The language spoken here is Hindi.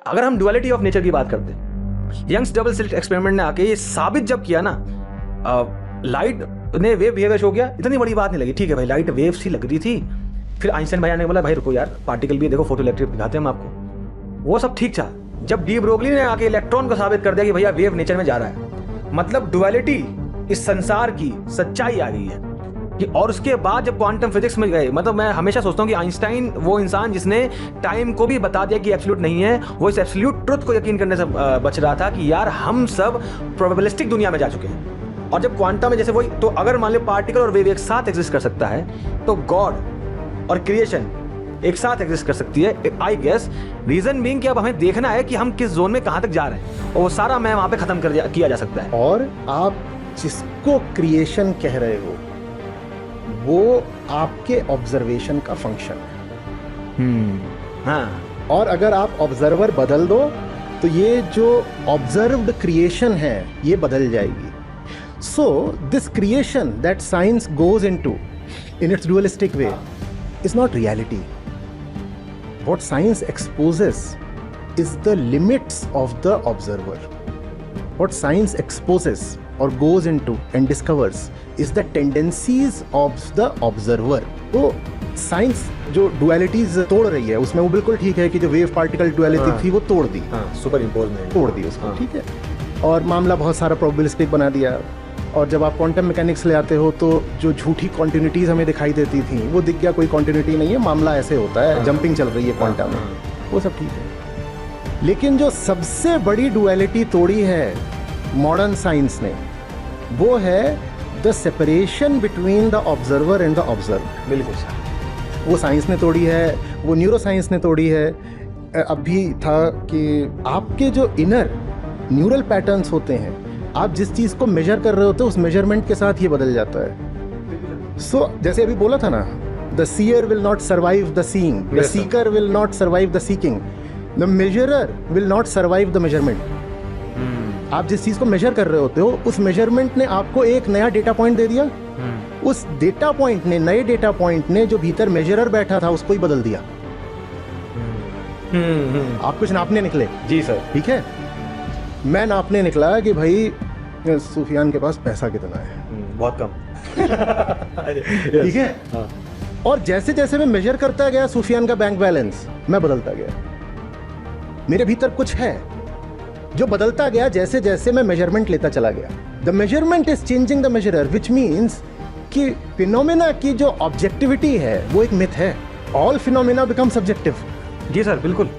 अगर हम डुअलिटी ऑफ नेचर की बात करते हैं, यंग्स डबल स्लिट एक्सपेरिमेंट ने आके ये साबित जब किया ना, लाइट ने वेव बिहेवियर शो किया, इतनी बड़ी बात नहीं लगी, ठीक है भाई लाइट वेव सी लग रही थी। फिर आइंस्टाइन भैया ने बोला भाई रुको यार, पार्टिकल भी देखो, फोटो इलेक्ट्रिक दिखाते हैं हम आपको, वो सब ठीक था। जब डी ब्रोगली ने आके इलेक्ट्रॉन को साबित कर दिया कि भैया वेव नेचर में जा रहा है, मतलब डुअलिटी इस संसार की सच्चाई आ गई है कि। और उसके बाद जब क्वांटम फिजिक्स में गए, मतलब मैं हमेशा सोचता हूँ कि आइंस्टाइन वो इंसान जिसने टाइम को भी बता दिया कि एब्सोल्यूट नहीं है, वो इस एब्सोल्यूट ट्रुथ को यकीन करने से बच रहा था कि यार हम सब प्रोबेबिलिस्टिक दुनिया में जा चुके हैं। और जब क्वांटम में जैसे वही, तो अगर मान लो पार्टिकल और वेव एक साथ एग्जिस्ट कर सकता है, तो गॉड और क्रिएशन एक साथ एग्जिस्ट कर सकती है, आई गेस। रीजन बीइंग कि अब हमें देखना है कि हम किस जोन में कहां तक जा रहे हैं, और वो सारा मैं वहां पे खत्म किया जा सकता है। और आप जिसको क्रिएशन कह रहे हो वो आपके ऑब्जर्वेशन का फंक्शन है। हाँ, और अगर आप ऑब्जर्वर बदल दो तो ये जो ऑब्जर्व्ड क्रिएशन है ये बदल जाएगी। So this creation that science goes into in its dualistic way is not reality. What science exposes is the limits of the observer. What science exposes or goes into and discovers is the tendencies of the observer. तो साइंस जो डुअलिटीज तोड़ रही है उसमें वो बिल्कुल ठीक है कि जो वेव पार्टिकल डुअलिटी थी वो तोड़ दी, सुपर इम्पोज में तोड़ दी उसको, ठीक है, और मामला बहुत सारा प्रोबेबिलिस्टिक बना दिया। और जब आप क्वांटम मैकेनिक्स ले आते हो तो जो झूठी क्वांटिटीज हमें दिखाई देती थी वो दिख गया कोई क्वांटिटी नहीं है, मामला ऐसे होता है, जंपिंग चल रही है क्वांटम में, वो सब ठीक है। लेकिन जो सबसे बड़ी डुअलिटी तोड़ी है मॉडर्न साइंस ने वो है the separation between the observer and the observed. बिल्कुल सर, वो साइंस ने तोड़ी है, वो न्यूरो साइंस ने तोड़ी है। अभी था कि आपके जो इनर न्यूरल पैटर्न्स होते हैं, आप जिस चीज़ को मेजर कर रहे होते हो उस मेजरमेंट के साथ ये बदल जाता है। सो जैसे अभी बोला था ना, the seer will not survive the seeing, the seeker will not survive the seeking, the measurer will not survive the measurement. आप जिस चीज़ को मेजर कर रहे होते हो उस मेजरमेंट ने आपको एक नया डेटा पॉइंट दे दिया, उस डेटा पॉइंट ने, नए डेटा पॉइंट ने जो भीतर मेजरर बैठा था उसको ही बदल दिया। आप कुछ नापने निकले, जी सर, ठीक है, मैं नापने निकला कि भाई सुफियान के पास पैसा कितना है, बहुत कम, ठीक है। हाँ। और जैसे जैसे मैं मेजर करता गया सुफियान का बैंक बैलेंस, मैं बदलता गया, मेरे भीतर कुछ है जो बदलता गया जैसे जैसे मैं मेजरमेंट लेता चला गया। The measurement is changing the measurer, which means कि फिनोमेना की जो ऑब्जेक्टिविटी है वो एक मिथ है। All phenomena become subjective. जी सर, बिल्कुल।